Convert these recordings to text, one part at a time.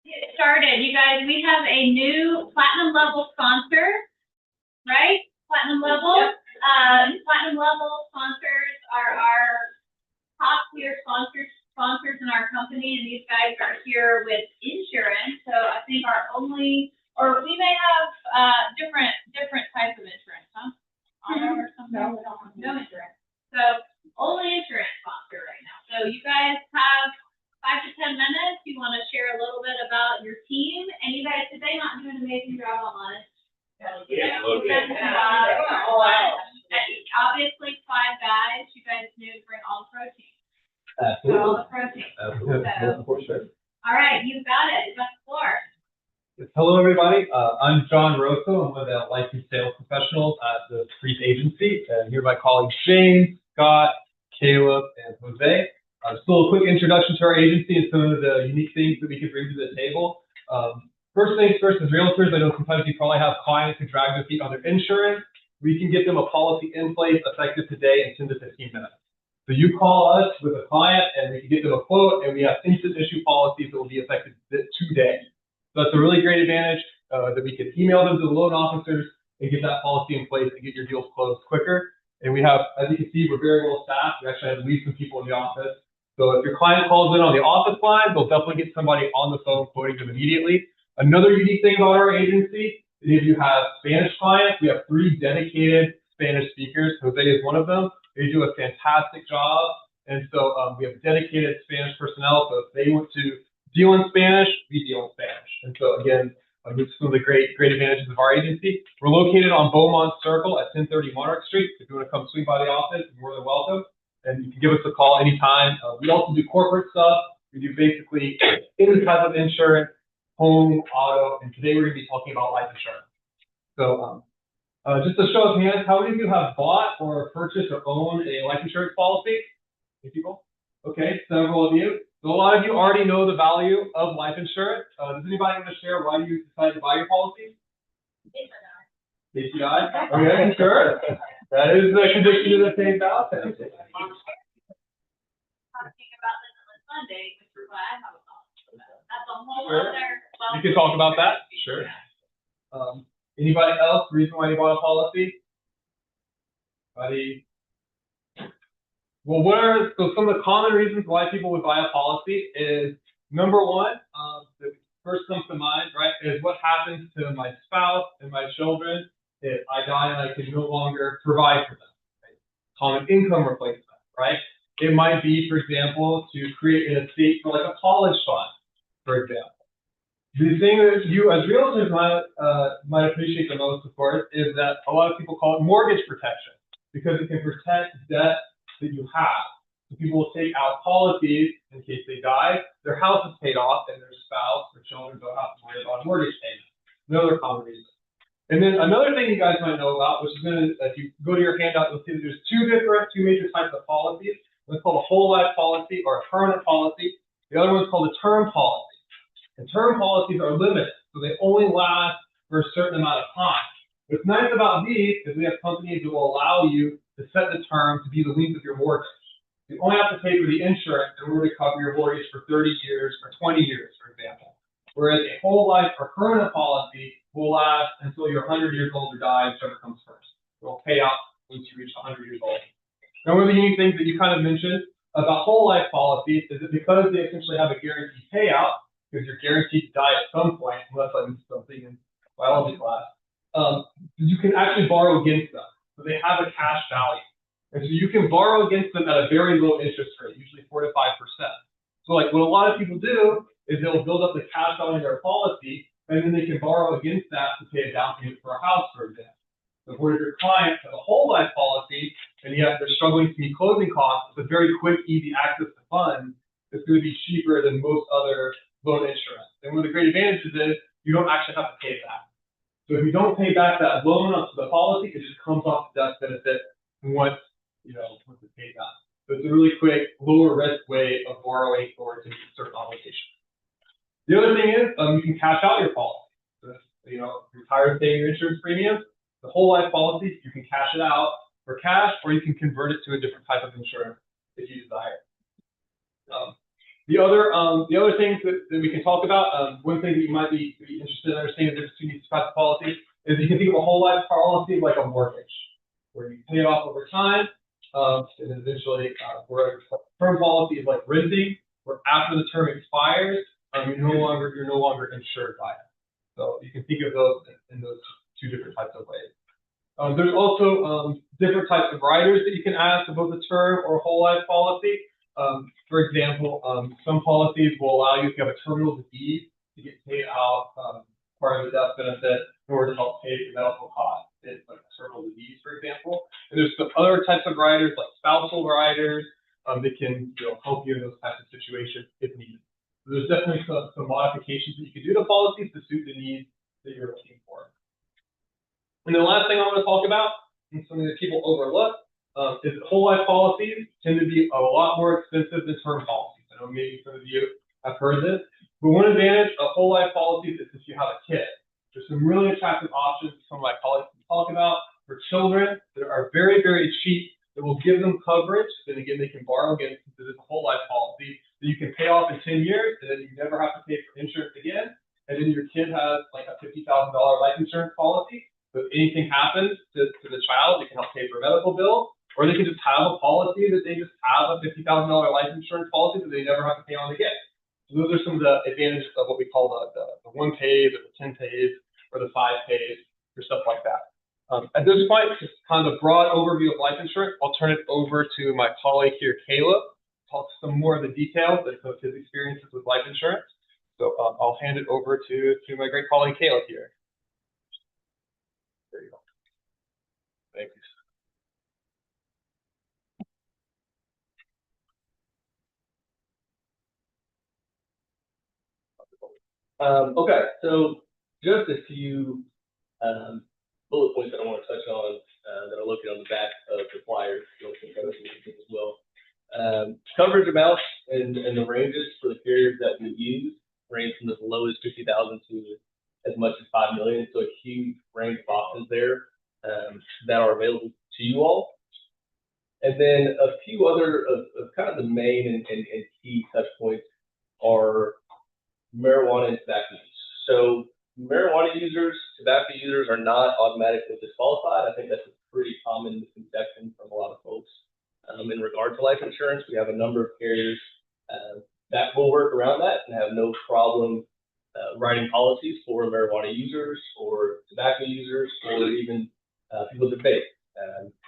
Get started, you guys. We have a new platinum level sponsor, right? Platinum level. Yep. Platinum level sponsors are our top tier sponsors in our company, and these guys are here with insurance. So I think our only, or we may have different types of insurance, huh? Auto or something. No insurance. So only insurance sponsor right now. So you guys have 5 to 10 minutes. You want to share a little bit about your team, and you guys today not doing an amazing job on lunch. Yeah. Obviously, 5 guys. You guys knew to bring all the protein. Absolutely. All the protein. Absolutely. So, all right, you got it. You got the floor. Yes, hello, everybody. I'm John Rosso. I'm one of the licensed sales professionals at the Supreeth agency. And here are my colleagues James, Scott, Caleb, and Jose. Still a quick introduction to our agency and some of the unique things that we can bring to the table. First things first, as realtors, I know sometimes you probably have clients who drag their feet on their insurance. We can get them a policy in place effective today in 10 to 15 minutes. So you call us with a client and we can get them a quote, and we have instant issue policies that will be effective today. So that's a really great advantage that we can email them to the loan officers and get that policy in place and get your deals closed quicker. And we have, as you can see, we're very well staffed. We actually have at least some people in the office. So if your client calls in on the office line, they'll definitely get somebody on the phone quoting them immediately. Another unique thing about our agency is if you have Spanish clients, we have 3 dedicated Spanish speakers. Jose is one of them. They do a fantastic job. And so we have dedicated Spanish personnel. So if they want to deal in Spanish, we deal in Spanish. And so again, this is one of the great advantages of our agency. We're located on Beaumont Circle at 1030 Monarch Street. If you want to come swing by the office, you're more than welcome. And you can give us a call anytime. We also do corporate stuff. We do basically any type of insurance, home, auto, and today we're going to be talking about life insurance. So just a show of hands, how many of you have bought or purchased or owned a life insurance policy? Any people? Okay, several of you. So a lot of you already know the value of life insurance. Does anybody want to share why you decided to buy your policy? HCI? Okay, sure. That is the condition of the same house. Talking about this on Sunday, which is why I have a policy. That's a whole other. You can talk about that. Sure. Anybody else? Reason why you bought a policy? Anybody? Well, so some of the common reasons why people would buy a policy is number one, the first comes to mind, right, is what happens to my spouse and my children if I die and I can no longer provide for them. Right? Common income replacement, right? It might be, for example, to create an estate for like a college fund, for example. The thing that you as realtors might appreciate the most, of course, is that a lot of people call it mortgage protection because it can protect debt that you have. So people will take out policies in case they die, their house is paid off, and their spouse or children don't have to worry about mortgage payments. Another common reason. And then another thing you guys might know about, which is going to, if you go to your handout, you'll see that there's two major types of policies. One's called a whole life policy or a permanent policy. The other one's called a term policy. And term policies are limited, so they only last for a certain amount of time. What's nice about these is we have companies that will allow you to set the term to be the length of your mortgage. You only have to pay for the insurance in order to cover your mortgage for 30 years or 20 years, for example. Whereas a whole life or permanent policy will last until you're 100 years old or die, whichever comes first. It will pay out once you reach 100 years old. Now, one of the unique things that you kind of mentioned about whole life policies is that because they essentially have a guaranteed payout, because you're guaranteed to die at some point, unless I missed something in biology class, you can actually borrow against them. So they have a cash value. And so you can borrow against them at a very low interest rate, usually 4 to 5%. So like what a lot of people do is they'll build up the cash value of their policy, and then they can borrow against that to pay a down payment for a house, for example. So if one of your clients has a whole life policy, and yet they're struggling to meet closing costs, it's a very quick, easy access to funds. It's going to be cheaper than most other loan insurance. And one of the great advantages is you don't actually have to pay it back. So if you don't pay back that loan up to the policy, it just comes off the death benefit once it's paid back. So it's a really quick, lower risk way of borrowing or to meet certain obligations. The other thing is you can cash out your policy. So if you're tired of paying your insurance premiums, the whole life policy, you can cash it out for cash, or you can convert it to a different type of insurance if you desire. The other things that we can talk about, one thing that you might be interested in understanding the difference between these types of policies is you can think of a whole life policy like a mortgage, where you pay it off over time, and eventually, where a term policy is like renting, where after the term expires, you're no longer insured by it. So you can think of those in those two different types of ways. There's also different types of riders that you can add to both a term or a whole life policy. For example, some policies will allow you, if you have a terminal disease, to get paid out part of the death benefit in order to help pay for medical costs. It's like a terminal disease, for example. And there's some other types of riders, like spousal riders, that can help you in those types of situations if needed. So there's definitely some modifications that you can do to policies to suit the needs that you're looking for. And the last thing I want to talk about, and something that people overlook, is that whole life policies tend to be a lot more expensive than term policies. I know maybe some of you have heard this, but one advantage of whole life policies is if you have a kid. There's some really attractive options some of my colleagues can talk about for children that are very, very cheap, that will give them coverage, and again, they can borrow again since it is a whole life policy that you can pay off in 10 years, and then you never have to pay for insurance again. And then your kid has like a $50,000 life insurance policy. So if anything happens to the child, they can help pay for a medical bill, or they can just have a policy that they just have a $50,000 life insurance policy that they never have to pay on again. So those are some of the advantages of what we call the 1 page or the 10 page or the 5 page or stuff like that. At this point, just kind of a broad overview of life insurance. I'll turn it over to my colleague here, Caleb, to talk some more of the details and some of his experiences with life insurance. So I'll hand it over to my great colleague, Caleb here. There you go. Thank you. Okay, so just a few bullet points that I want to touch on that are located on the back of the flyer as well. Coverage amounts and the ranges for the carriers that we use range from as low as 50,000 to as much as 5 million. So a huge range of options there that are available to you all. And then a few other of kind of the main and key touch points are marijuana and tobacco use. So marijuana users, tobacco users are not automatically disqualified. I think that's a pretty common misconception from a lot of folks in regard to life insurance. We have a number of carriers that will work around that and have no problem writing policies for marijuana users or tobacco users or even people that vape.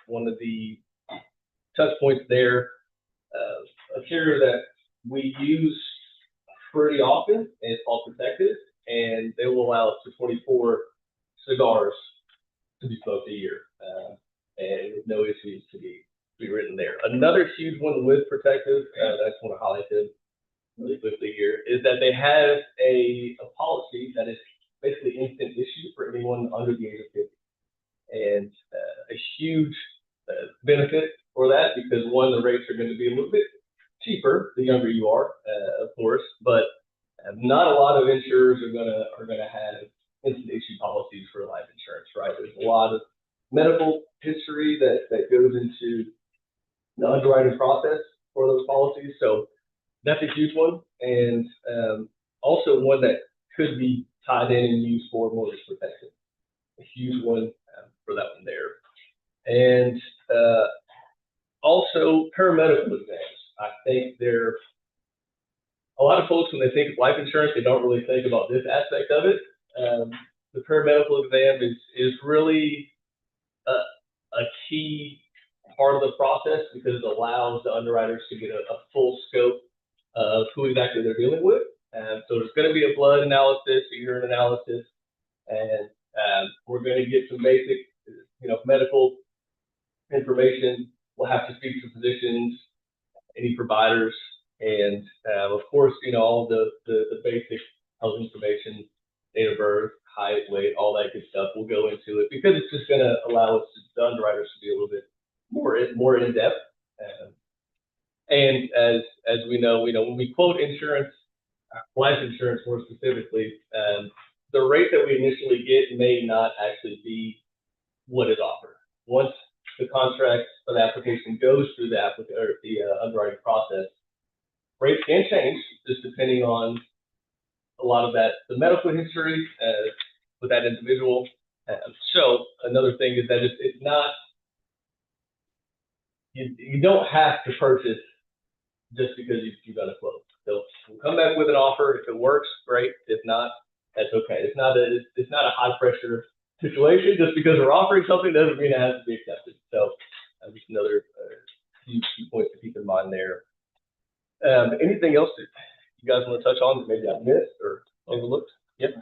One of the touch points there, a carrier that we use pretty often is called Protective, and they will allow up to 24 cigars to be smoked a year, and with no issues to be written there. Another huge one with Protective, I just want to highlight this really quickly here, is that they have a policy that is basically instant issue for anyone under the age of 50. And a huge benefit for that, because one, the rates are going to be a little bit cheaper the younger you are, of course, but not a lot of insurers are gonna have instant issue policies for life insurance, right? There's a lot of medical history that goes into the underwriting process for those policies, so that's a huge one, and also one that could be tied in and used for mortgage protection. A huge one for that one there, and also paramedical exams. I think a lot of folks, when they think of life insurance, they don't really think about this aspect of it. The paramedical exam is really a key part of the process because it allows the underwriters to get a full scope of who exactly they're dealing with. So there's going to be a blood analysis, a urine analysis, and we're going to get some basic, medical information. We'll have to speak to physicians, any providers, and of course, all the basic health information, date of birth, height, weight, all that good stuff will go into it because it's just going to allow us, the underwriters, to be a little bit more in depth. And as we know, when we quote insurance, life insurance more specifically, the rate that we initially get may not actually be what is offered. Once the contract or the application goes through the underwriting process, rates can change just depending on a lot of that, the medical history with that individual. So another thing is that it's not, you don't have to purchase just because you got a quote. So we'll come back with an offer. If it works, great. If not, that's okay. It's not a high pressure situation. Just because we're offering something doesn't mean it has to be accepted. So just another few points to keep in mind there. Anything else that you guys want to touch on that maybe I missed or overlooked? Yep.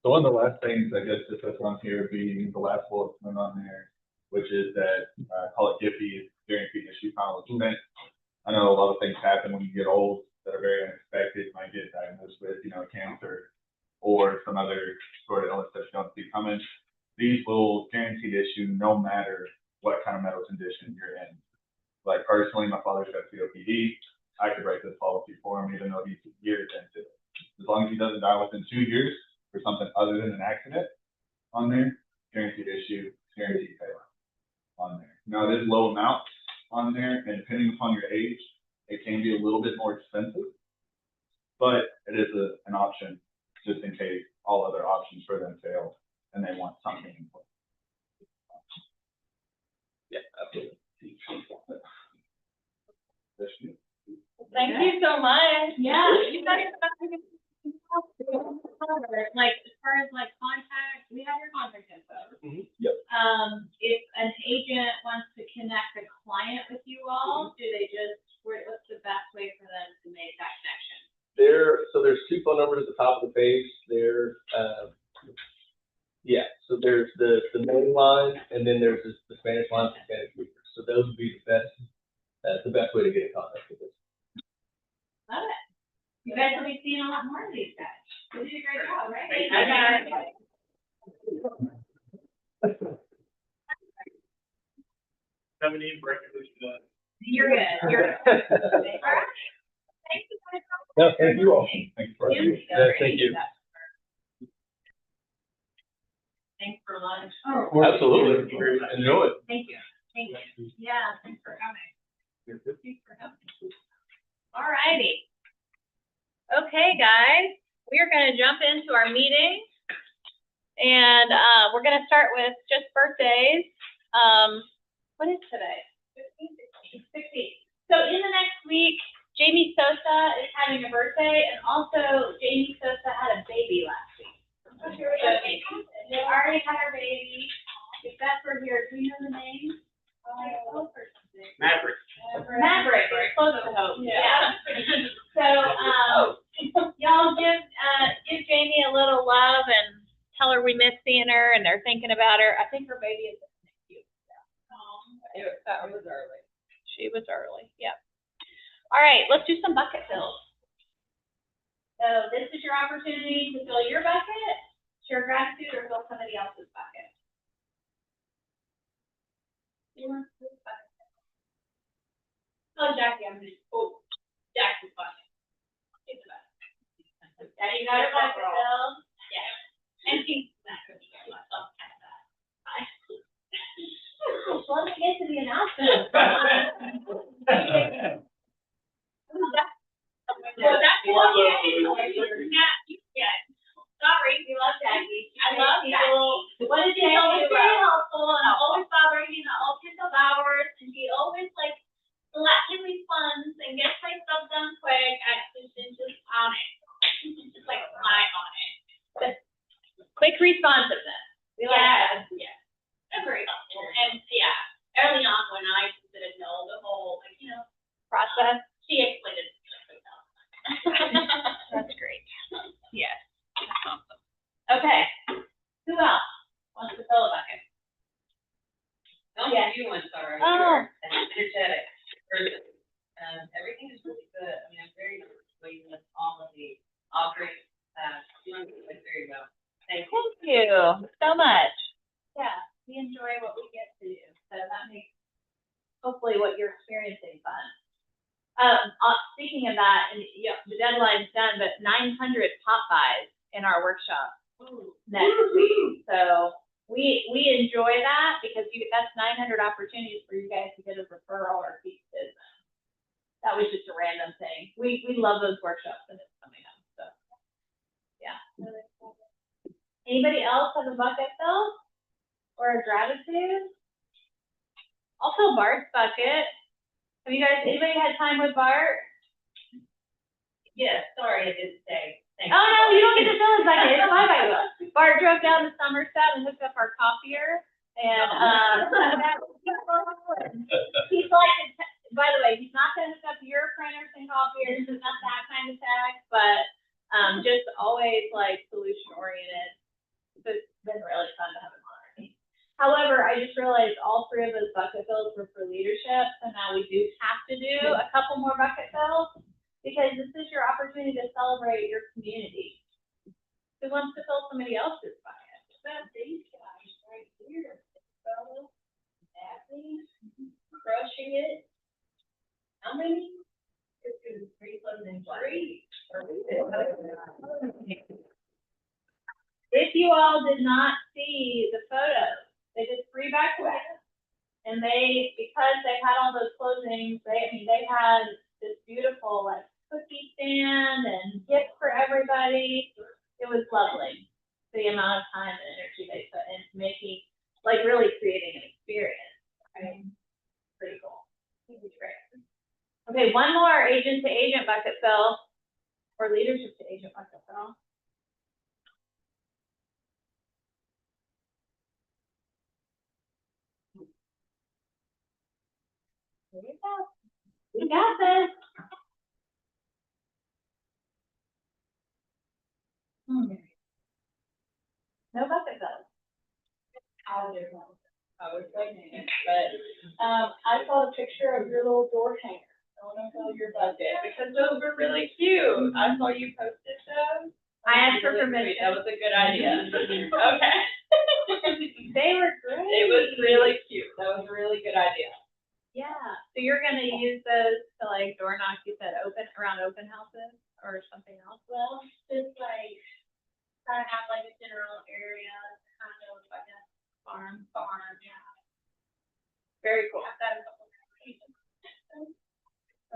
So one of the last things I guess to touch on here would be the last bullet point on there, which is that call it GIFI, guaranteed issue final expense. I know a lot of things happen when you get old that are very unexpected. You might get diagnosed with, cancer or some other sort of illness that you don't see coming. These will guaranteed issue no matter what kind of medical condition you're in. Like personally, my father's got COPD. I could write this policy for him, even though he's years into it. As long as he doesn't die within 2 years for something other than an accident on there, guaranteed issue, guaranteed payout on there. Now, there's low amounts on there, and depending upon your age, it can be a little bit more expensive, but it is an option just in case all other options for them fail and they want something in place. Yeah, absolutely. Thank you so much. Yeah. Like, as far as like contact, we have your contact info. Mm-hmm. Yep. If an agent wants to connect a client with you all, do they what's the best way for them to make that connection? So there's 2 phone numbers at the top of the page. So there's the main line, and then there's the Spanish line for Spanish speakers. So those would be the best way to get in contact with us. Love it. You guys will be seeing a lot more of these guys. You did a great job, right? Coming in, breakfast. You're good. You're good. All right. Thank you guys. No, thank you all. Thank you for Thank you. Thanks for lunch. Absolutely. Enjoy it. Thank you. Thank you. Yeah, thanks for coming. Thanks for coming. All righty. Okay, guys, we're going to jump into our meeting, and we're going to start with just birthdays. What is today? 16th. So in the next week, Jamie Sosa is having a birthday, and also Jamie Sosa had a baby last week. They already had her baby. If that's for here, do you know the name? Maverick. Maverick, close to home. Yeah. So, y'all give Jamie a little love and tell her we miss seeing her and they're thinking about her. I think her baby is cute. That was early. She was early. Yep. All right, let's do some bucket fills. So this is your opportunity to fill your bucket, share gratitude, or fill somebody else's bucket. You want to fill bucket? Oh, Jackie, Jackie's bucket. It's a bucket. Yeah, you got her bucket filled. Yeah. And she's not going to get myself kind of that. Let me get to the announcement. Yeah. Sorry, we love Jackie. I love Jackie. What did you tell me? Very helpful and always bothering me in the all kinds of hours, and she always like giving me funds and gets my stuff done quick. She's just on it. She's just like fly on it. But quick responsiveness. We like that. Yeah. That's very helpful. And yeah, early on when I didn't know the whole process, she explained it to me. That's great. Yes. That's awesome. Okay. Who else wants to fill a bucket? Yeah, you went sorry. Oh. Energetic person. Everything is really good. I mean, I'm very pleased with all of the offerings. Doing it very well. Thank you so much. Yeah, we enjoy what we get to do. So that makes hopefully what you're experiencing fun. Speaking of that, and the deadline's done, but 900 pop buys in our workshop next week. So we enjoy that because that's 900 opportunities for you guys to get a referral or keep business. That was just a random thing. We love those workshops and it's coming up, so, yeah. Anybody else have a bucket fill or a gratitude? Also Bart's bucket. Have you guys, anybody had time with Bart? Yes, sorry, I didn't say. Thank Oh, no, you don't get to fill his bucket. It's my bucket. Bart drove down to Somerset and hooked up our copier and, he's like, by the way, he's not gonna hook up your printers and copiers, it's not that kind of tech, but, just always like solution oriented. So it's been really fun to have him on our team. However, I just realized all three of those bucket fills were for leadership, so now we do have to do a couple more bucket fills, because this is your opportunity to celebrate your community. Who wants to fill somebody else's bucket? Well, these guys right here, fellow, happy, crushing it. How many? It's good, 3 If you all did not see the photos, they did 3 back-to-back. And because they had all those closings, they had this beautiful like cookie stand and gifts for everybody. It was lovely, the amount of time and energy they put into making, like really creating an experience. Right? Pretty cool. It was great. Okay, one more agent to agent bucket fill, or leadership to agent bucket fill. There you go. We got this. No bucket fills. I was waiting, but, I saw a picture of your little door hanger. I want to fill your bucket, because those were really cute. I saw you posted those. I asked for Really permission. sweet. That was a good idea. Okay. They were great. It was really cute. That was a really good idea. Yeah. So you're gonna use those to like door knock, you said around open houses or something else? Well, just like, kind of have like a general area, kind of like a Farm. yeah. Very cool. I've got a couple of reasons.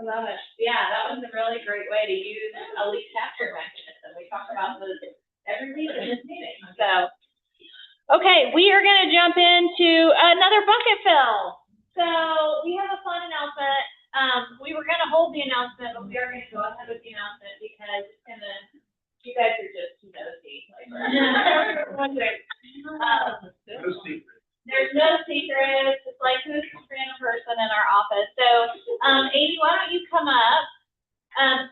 I love it. Yeah, that was a really great way to use a leak capture mechanism. We talk about those every week in this meeting. So, okay, we are gonna jump into another bucket fill. So we have a fun announcement. We were gonna hold the announcement, but we are gonna go ahead with the announcement because it's gonna, you guys are just nosy. No secret. There's no secrets. It's like who's this random person in our office. So, Amy, why don't you come up?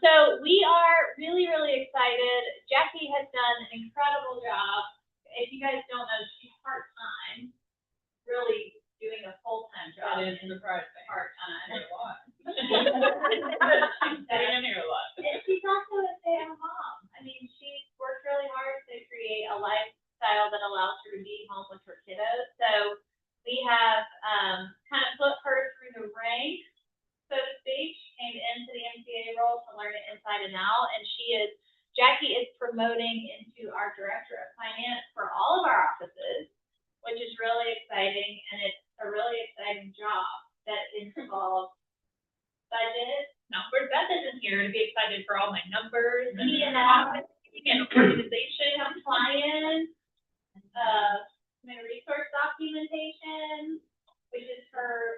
So we are really, really excited. Jackie has done an incredible job. If you guys don't know, she's part-time, really doing a full-time job. That is surprising. Part-time. Sitting in here a lot. And she's also a stay-at-home mom. I mean, she's worked really hard to create a lifestyle that allows her to be home with her kiddos. So we have kind of put her through the ranks, so to speak. She came into the MCA role to learn it inside and out, and Jackie is promoting into our director of finance for all of our offices, which is really exciting, and it's a really exciting job that involves budget. Numbers, that isn't here to be excited for all my numbers and Yeah. and organization. Compliance, human resource documentation, which is her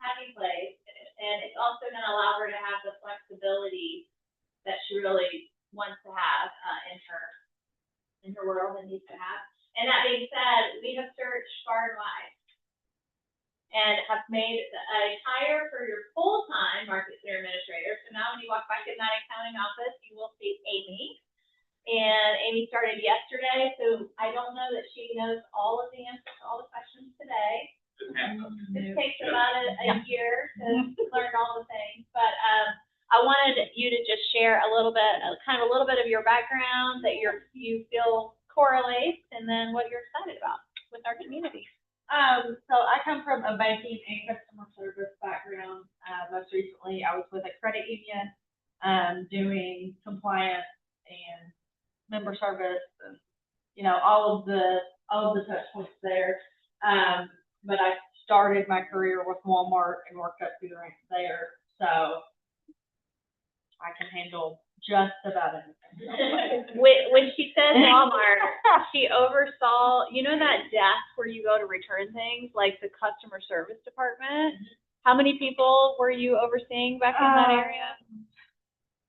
happy place, and it's also gonna allow her to have the flexibility that she really wants to have, in her world and needs to have. And that being said, we have searched far and wide and have made a hire for your full-time market clear administrator. So now when you walk back in that accounting office, you will see Amy. And Amy started yesterday, so I don't know that she knows all of the answers to all the questions today. It takes about a year to learn all the things, but I wanted you to just share a little bit, kind of a little bit of your background that you feel correlates, and then what you're excited about with our community. So I come from a banking and customer service background. Most recently, I was with a credit union, doing compliance and member service and, all of the all of the touch points there. But I started my career with Walmart and worked up through the ranks there, so I can handle just about anything. When she says Walmart, she oversaw, you know that desk where you go to return things, like the customer service department? How many people were you overseeing back in that area?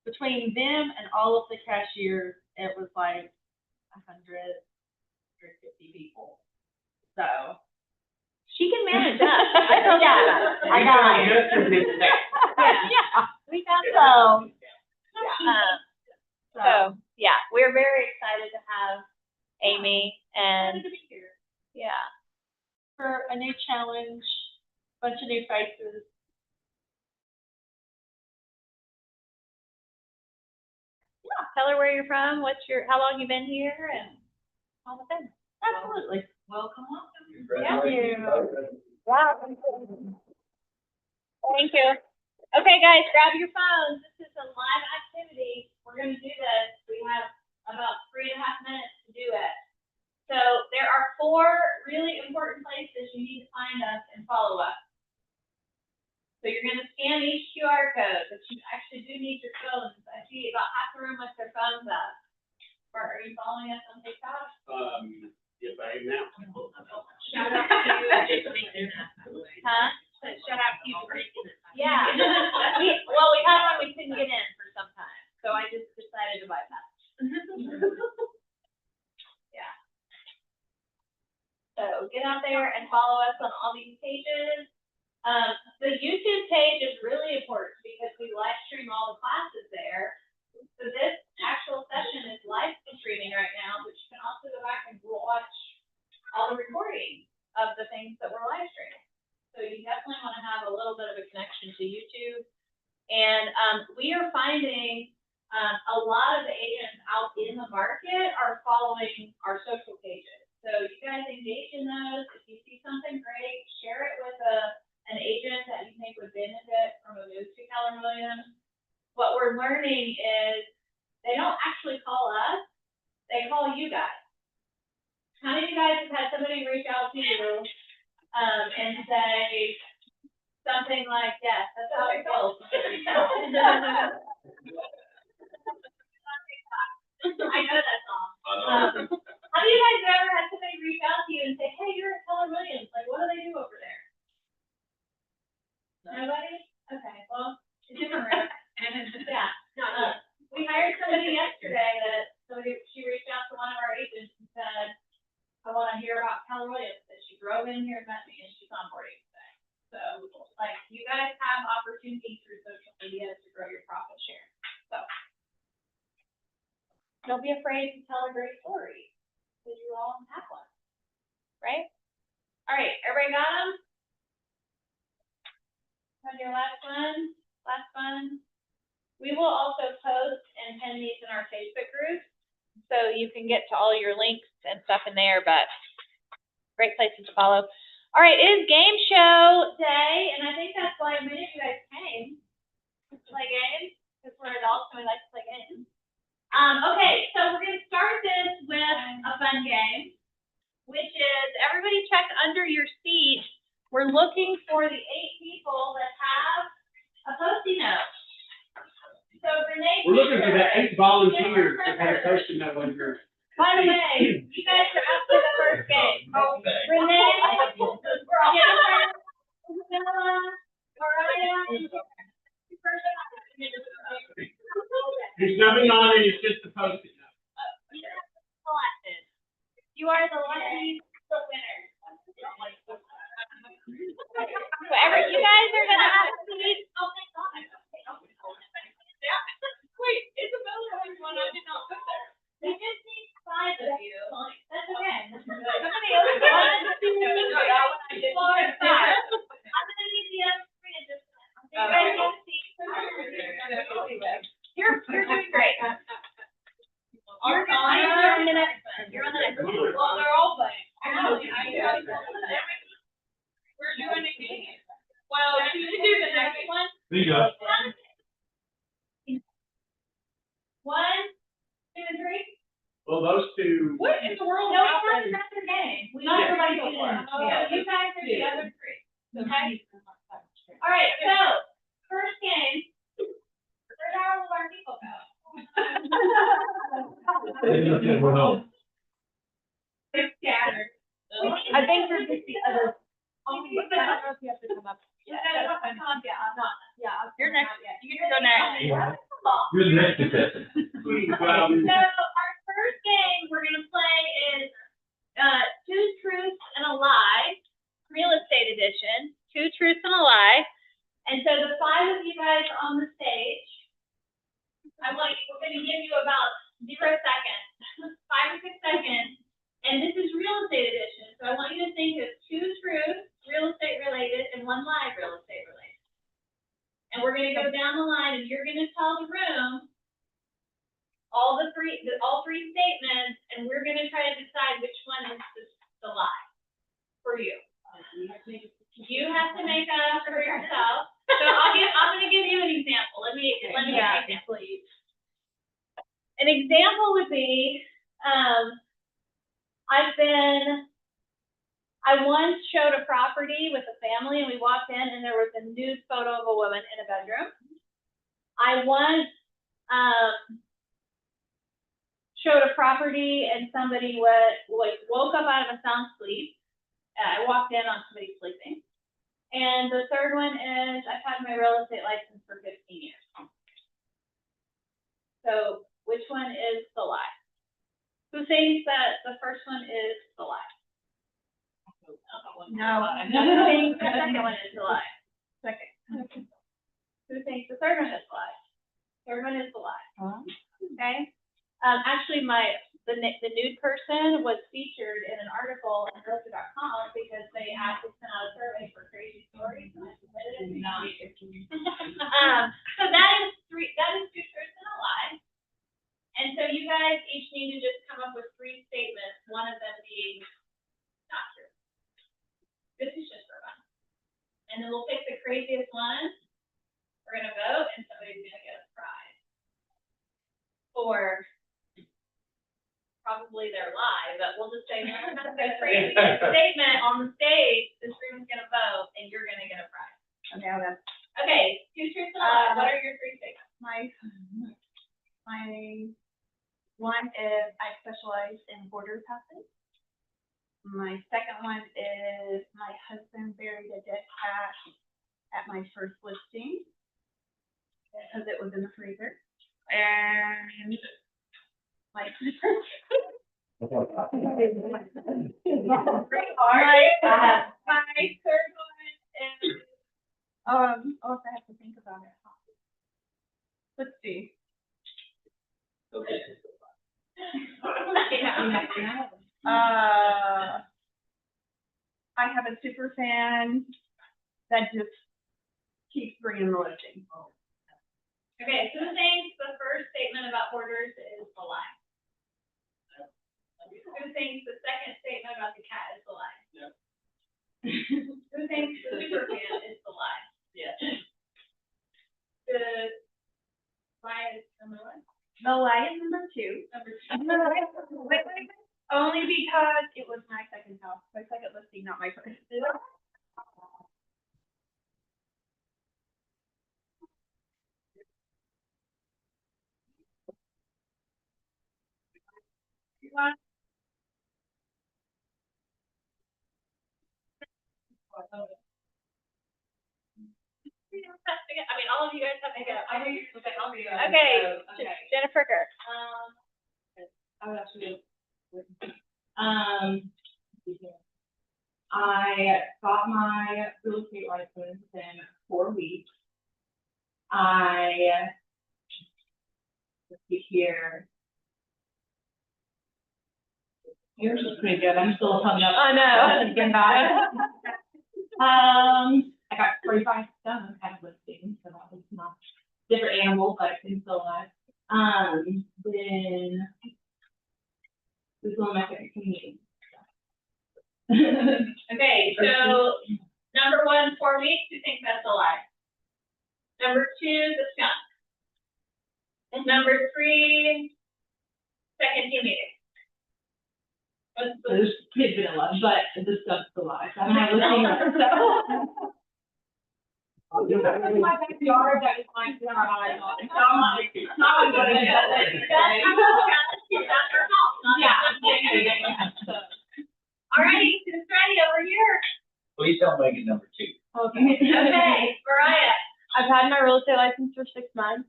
Between them and all of the cashiers, it was like 150 people. So. She can manage that. I told you that. I got it. Yeah. We got that. So, yeah, we're very excited to have Amy and, Excited to be here. yeah. For a new challenge, bunch of new faces. Tell her where you're from, how long you been here, and all the things. Absolutely. Welcome, welcome. Thank you. Wow. Thank you. Okay, guys, grab your phones. This is a live activity. We're going to do this. We have about 3.5 minutes to do it. So there are 4 really important places you need to find us and follow us. So you're going to scan each QR code, but you actually do need your phones. I see about half the room with their phones up. Or are you following us on TikTok? Yes, I am now. Shout out to you, Huh? shout out to you for making this. Yeah. we had one we couldn't get in for some time, so I just decided to bypass. Yeah. So get out there and follow us on all these pages. The YouTube page is really important because we live stream all the classes there. So this actual session is live streaming right now, but you can also go back and watch all the recordings of the things that we're live streaming. So you definitely want to have a little bit of a connection to YouTube. And we are finding a lot of the agents out in the market are following our social pages. So you guys engage in those. If you see something great, share it with an agent that you think would benefit from a move to Keller Williams. What we're learning is they don't actually call us, they call you guys. How many of you guys have had somebody reach out to you and say something like, yes, that's how it goes. I know that song. How many of you guys have ever had somebody reach out to you and say, hey, you're at Keller Williams, like, what do they do over there? Nobody? Okay, well, it's different room. Yeah. We hired somebody yesterday she reached out to one of our agents and said, I want to hear about Keller Williams, that she drove in here and met me and she's onboarding today. So, like, you guys have opportunities through social media to grow your profit share. So, don't be afraid to tell a great story, because you all have one, right? All right, everybody got them? Have your last one? Last one? We will also post and pin these in our Facebook group, so you can get to all your links and stuff in there, but great places to follow. All right, it is game show day, and I think that's why many of you guys came to play games, because we're adults and we like to play games. Okay, so we're going to start this with a fun game, which is everybody check under your seat. We're looking for the 8 people that have a Post-it note. So Renee, We're looking for the 8 volunteers that had a Post-it note on yours. by the way, you guys are up for the first game. Renee, Jennifer, Isabella, Mariah, and There's nothing on it, it's just a Post-it note. selected. You are the lucky winner. So you guys are gonna have to meet. Wait, Isabella has one I did not put there. We just need 5 of you. That's okay. Somebody else. 1, 2, 3, 4, 5. I'm gonna need the other 3 in just a minute. You guys have a seat. You're doing great. You're on the next one. You're on the next one. Well, they're all playing. We're doing a game. Well, you can do the next one. There you go. 1, 2, and 3. Well, those to. What in the world No, happened? that's their game. We Not don't everybody go go for for it. it. So Yeah. you guys are the Yeah. other three. Okay? All right, so, first game, where did all of our people go? They're scattered. I think you're just the other. I don't know if you have to come up. You gotta come on, yeah, I'm not. Yeah. You're next. You get to go next. You're the next contestant. So, our first game we're gonna play is, Two Truths and a Lie, Real Estate Edition, Two Truths and a Lie. And so the 5 of you guys on the stage, we're gonna give you about 0 seconds, 5 or 6 seconds, and this is Real Estate Edition. So I want you to think of 2 truths, real estate related, and 1 lie, real estate related. And we're gonna go down the line, and you're gonna tell the room all 3 statements, and we're gonna try to decide which one is the lie for you. You have to make up for yourself. So I'm gonna give you an example. Let me give you an example. An example would be, I once showed a property with a family, and we walked in, and there was a nude photo of a woman in a bedroom. I once, showed a property, and somebody woke up out of a sound sleep. I walked in on somebody sleeping. And the third one is, I've had my real estate license for 15 years. So which one is the lie? Who thinks that the first one is the lie? No. Who thinks the second one is the lie? Second. Who thinks the third one is the lie? Third one is the lie. Okay. Actually, the nude person was featured in an article on realtor.com because they asked to send out a survey for crazy stories, and I submitted it. So that is 2 truths and a lie. And so you guys each need to just come up with 3 statements, one of them being not true. This is just for fun. And then we'll pick the craziest one. We're gonna vote, and somebody's gonna get a prize. For probably their lie, but we'll just say, the crazy statement on the stage, this room's gonna vote, and you're gonna get a prize. Okay, 2 truths and a lie. What are your 3 statements? My one is I specialize in border passes. My second one is my husband buried a dead cat at my first listing because it was in the freezer. And my my third one is if I have to think about it. Let's see. Okay. I have a super fan that just keeps bringing the listing. Okay, who thinks the first statement about borders is the lie? Who thinks the second statement about the cat is the lie? Yep. Who thinks the super fan is the lie? Yeah. The lie is number 1? The lie is number 2. Wait. Only because it was my second house, my second listing, not my first. I mean, all of you guys have to go. Okay, Okay, Jennifer Kerr. I would actually. I got my real estate license in 4 weeks. Let's see here. Yours is pretty good. I'm still hung up. I know. I got 45 done kind of listing, so that was not different animals, but it's still alive. Then this is one of my favorite communities. Okay, so number 1, 4 weeks, who thinks that's a lie? Number 2, the skunk. And number 3, second team meeting. There's big vanilla, but the stuff's the lies. I don't have a thing on it, so. My backyard, that is my garage. It's not like, it's not like what it is. All right, who's ready over here? Please don't make it number 2. Okay. Okay, Mariah. I've had my real estate license for 6 months.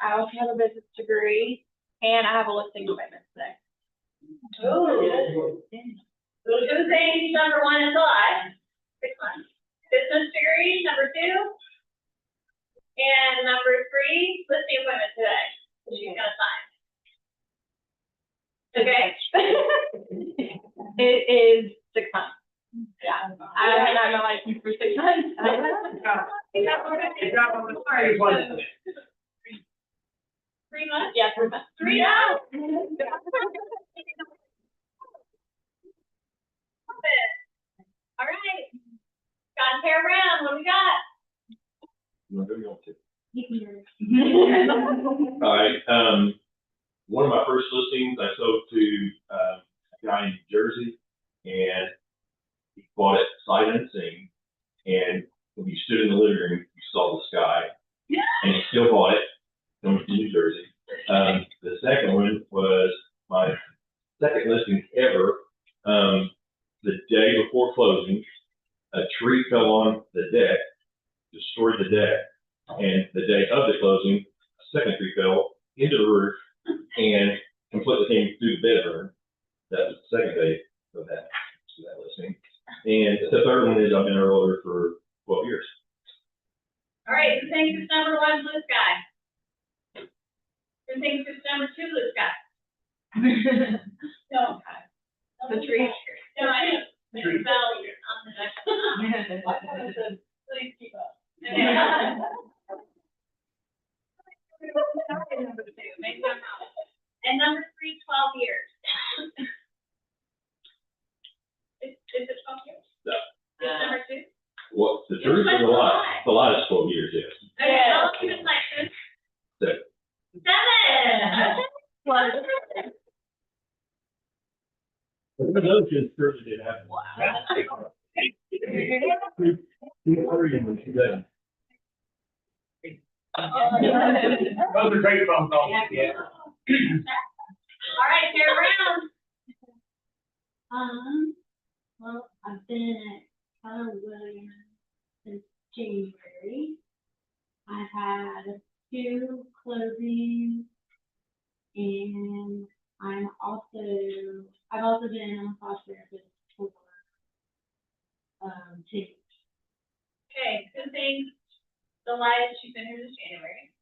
I also have a business degree, and I have a listing appointment today. Ooh. Who's saying number 1 is alive? 6 months. Business degree, number 2. And number 3, listing appointment today. She's gonna sign. Okay. It is 6 months. Yeah, I haven't had my license for 6 months. 3 months? Yeah, 3 months. 3 months. All right. Got a pair around. What do we got? You want to go to? Yeah. All right, one of my first listings, I sold to a guy in New Jersey, and he bought it sight unseen, and when he stood in the living room, he saw the sky, and he still bought it, coming from New Jersey. The second one was my second listing ever. The day before closing, a tree fell on the deck, destroyed the deck, and the day of the closing, a second tree fell into the roof and completely came through the bedroom. That was the second day of that listing. And the third one is I've been a realtor for 12 years. All right, who thinks it's number 1, blue sky? Who thinks it's number 2, blue sky? No. The tree. No, I know. It's Valley on the next one. Please keep up. Okay. Maybe I'm wrong. And number 3, 12 years. Is it 12 years? No. Is number 2? Well, the truth is a lot. The lot is 12 years, yes. Okay, how long have you been licensed? 7. 7. Okay. Those just certainly did happen. Wow. Those are great phone calls. Yeah. All right, fair round. Well, I've been at Keller Williams since January. I've had 2 closings, and I've also been a massage therapist for 2 years. Okay, who thinks the lives she's been here this January?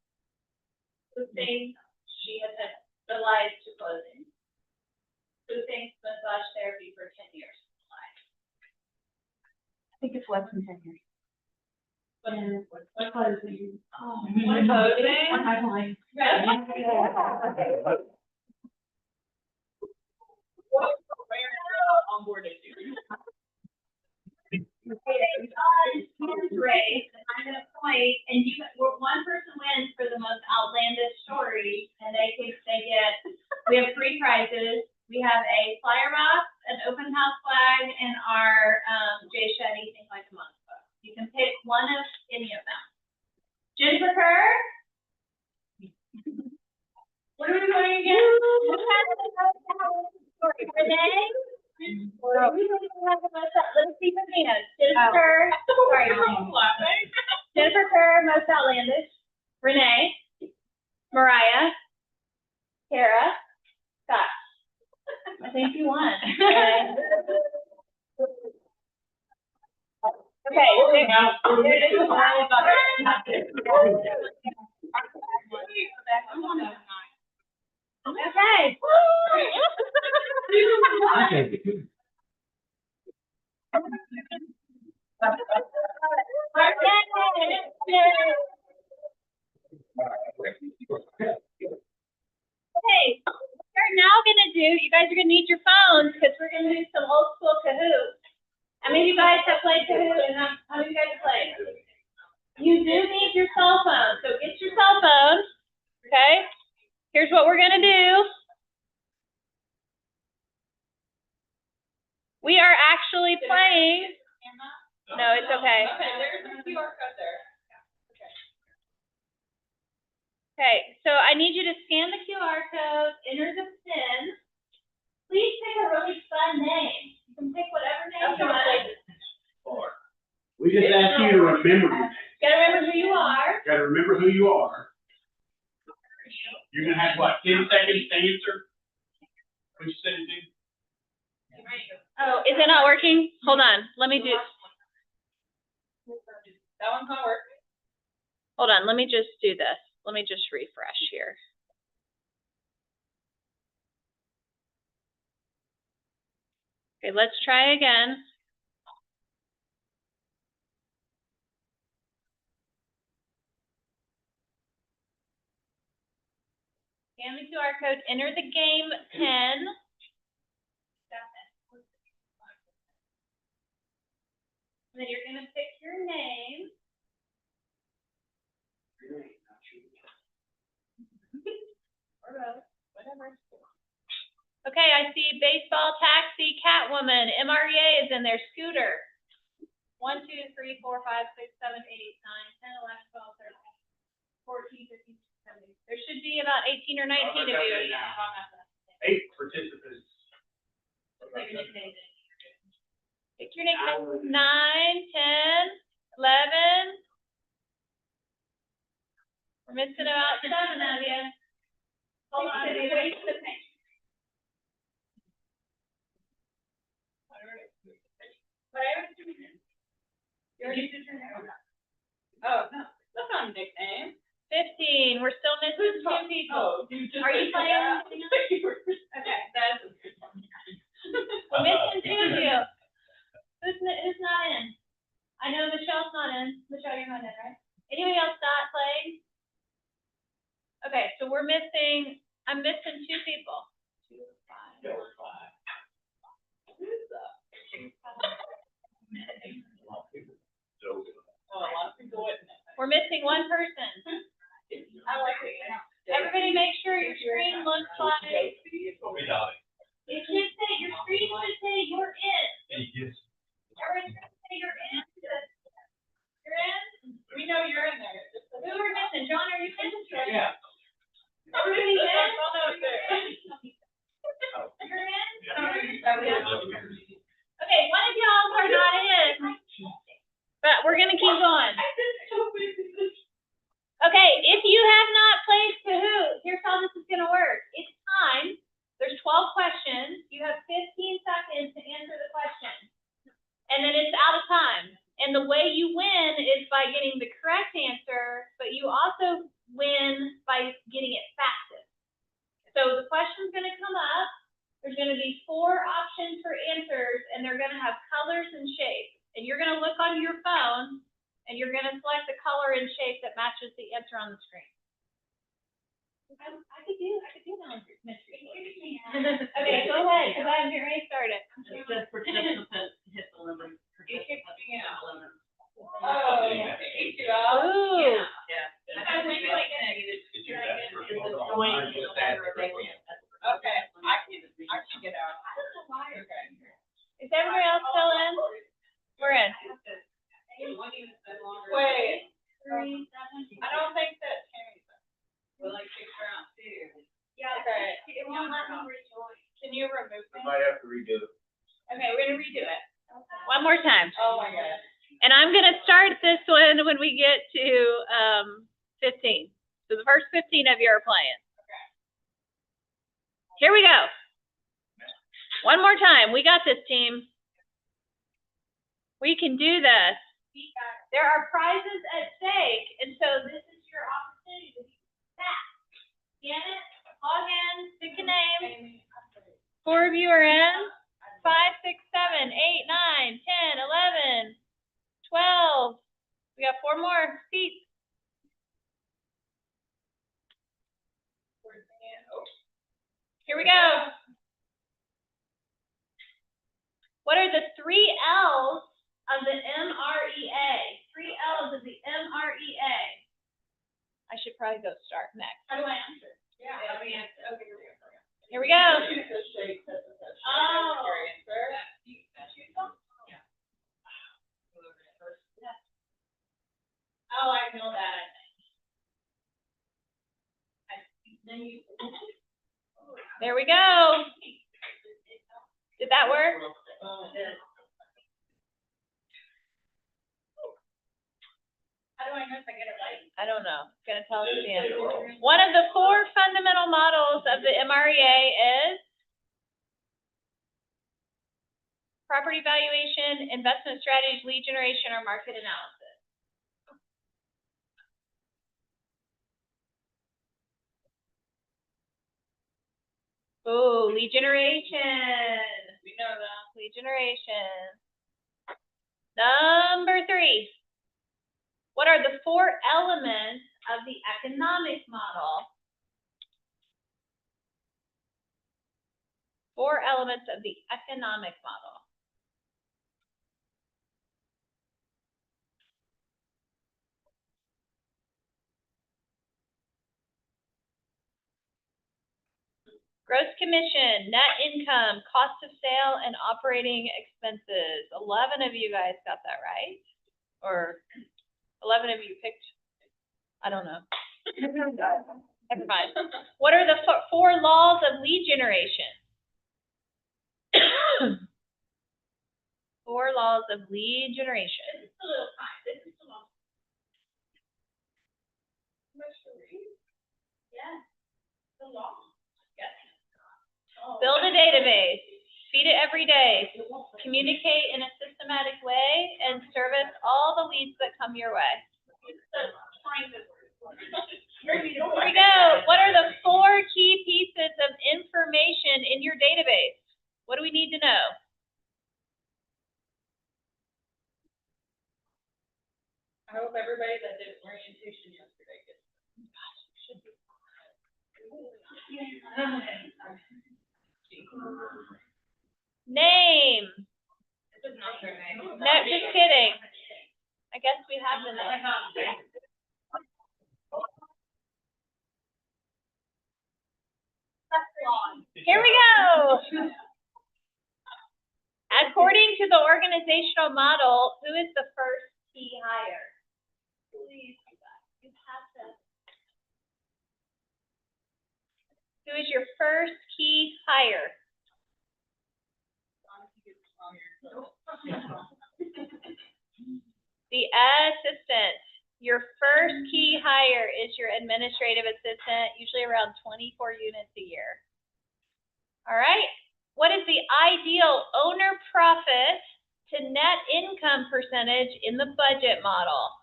Who thinks she has had the lives to closing? Who thinks massage therapy for 10 years? I think it's less than 10 years. And closing. Oh, One closing? on my mind. On board it. Hands raised, and I'm gonna point, and one person wins for the most outlandish story, and we have 3 prizes. We have a flyer box, an open house flag, and our Jay Shetty Think Like a Monk book. You can pick one of any of them. Jennifer Kerr? What are we doing again? Renee? Let's see the hands. Jennifer Kerr, sorry. Jennifer Kerr, most outlandish. Renee? Mariah? Kara? Scott? I think you won. Okay. Okay. Okay, we're now gonna do, you guys are gonna need your phones, because we're gonna do some old school Kahoot. How many of you guys have played Kahoot, and how many of you guys have played? You do need your cell phone, so get your cell phone, okay? Here's what we're gonna do. We are actually playing. No, it's okay. Okay, there's a QR code there. Okay, so I need you to scan the QR code, enter the PIN. Please pick a really fun name. You can pick whatever name you want. We just asked you to remember your name. Gotta remember who you are. Gotta remember who you are. You're gonna have, what, 10 seconds to answer? What you said, dude? Oh, is it not working? Hold on, let me do. That one's not working? Hold on, let me just do this. Let me just refresh here. Okay, let's try again. Scan the QR code, enter the game PIN. And then you're gonna pick your name. Or both, whatever. Okay, I see baseball, taxi, Catwoman, MREA is in there, Scooter. 1, 2, 3, 4, 5, 6, 7, 8, 9, 10, 11, 12, 13, 14, 15, 16, 17. There should be about 18 or 19 of you. 8 participants. Pick your nickname. 9, 10, 11. We're missing about 7 of you. Hold on, wait for the page. Oh, no, that's not a nickname. 15. We're still missing 2 people. Are you playing? Okay, that's a good one. We're missing 2 of you. Who's not in? I know Michelle's not in. Michelle, you're not in, right? Anybody else not playing? Okay, so I'm missing 2 people. 2, 5, 1, 5. Who's up? We're missing 1 person. I like it. Everybody make sure your screen looks like, it should say, your screen should say you're in. Everybody should say you're in. You're in? We know you're in there. Who are missing? John, are you in? Yeah. Everybody in? I'll know if they're in. You're in? Yeah. Okay, one of y'all are not in, but we're gonna keep going. Okay, if you have not played Kahoot, here's how this is gonna work. It's time. There's 12 questions. You have 15 seconds to answer the question. And then it's out of time. And the way you win is by getting the correct answer, but you also win by getting it fastest. So the question's gonna come up. There's gonna be 4 options for answers, and they're gonna have colors and shapes. And you're gonna look on your phone, and you're gonna select the color and shape that matches the answer on the screen. I could do that on mystery. Okay, go ahead, because I'm getting ready to start it. Just participants hit the limit. You kicked me out. Oh, Kicked you out? Ooh. Yeah. I think like negative. Okay, I can get out. Okay. Is everybody else still in? We're in. Wait. 3, 7. I don't think that Tammy's in. We'll like kick her out too. Yeah. Okay. It won't let me rejoin. Can you remove me? Might have to redo it. Okay, we're gonna redo it. One more time. Oh my God. And I'm gonna start this one when we get to 15. So the first 15 of you are playing. Okay. Here we go. One more time. We got this, team. We can do this. There are prizes at stake, and so this is your opportunity to be that. Scan it, log in, pick a name. 4 of you are in. 5, 6, 7, 8, 9, 10, 11, 12. We got 4 more seats. Here we go. What are the 3 L's of the MREA? 3 L's of the MREA. I should probably go start next. How do I answer? Yeah, I mean, okay, here we go. Here we go. Use the shape. Oh. Your answer. There we go. Did that work? How do I know if I get it right? I don't know. It's gonna tell us at the end. One of the 4 fundamental models of the MREA is property valuation, investment strategies, lead generation, or market analysis. Ooh, lead generation. We know that. Lead generation. Number 3. What are the 4 elements of the economic model? 4 elements of the economic model. Gross commission, net income, cost of sale, and operating expenses. 11 of you guys got that right? Or 11 of you picked, I don't know. Never mind. What are the 4 laws of lead generation? 4 laws of lead generation. This is a little time. This is a long. Yeah. So long. Yes. Oh. Build a database. Feed it every day. Communicate in a systematic way and service all the leads that come your way. Here we go. What are the 4 key pieces of information in your database? What do we need to know? I hope everybody that did orientation yesterday gets. Name. This is not their name. No, just kidding. I guess we have the name. Here we go. According to the organizational model, who is the first key hire? Please, you have to. Who is your first key hire? The assistant. Your first key hire is your administrative assistant, usually around 24 units a year. All right. What is the ideal owner profit to net income percentage in the budget model?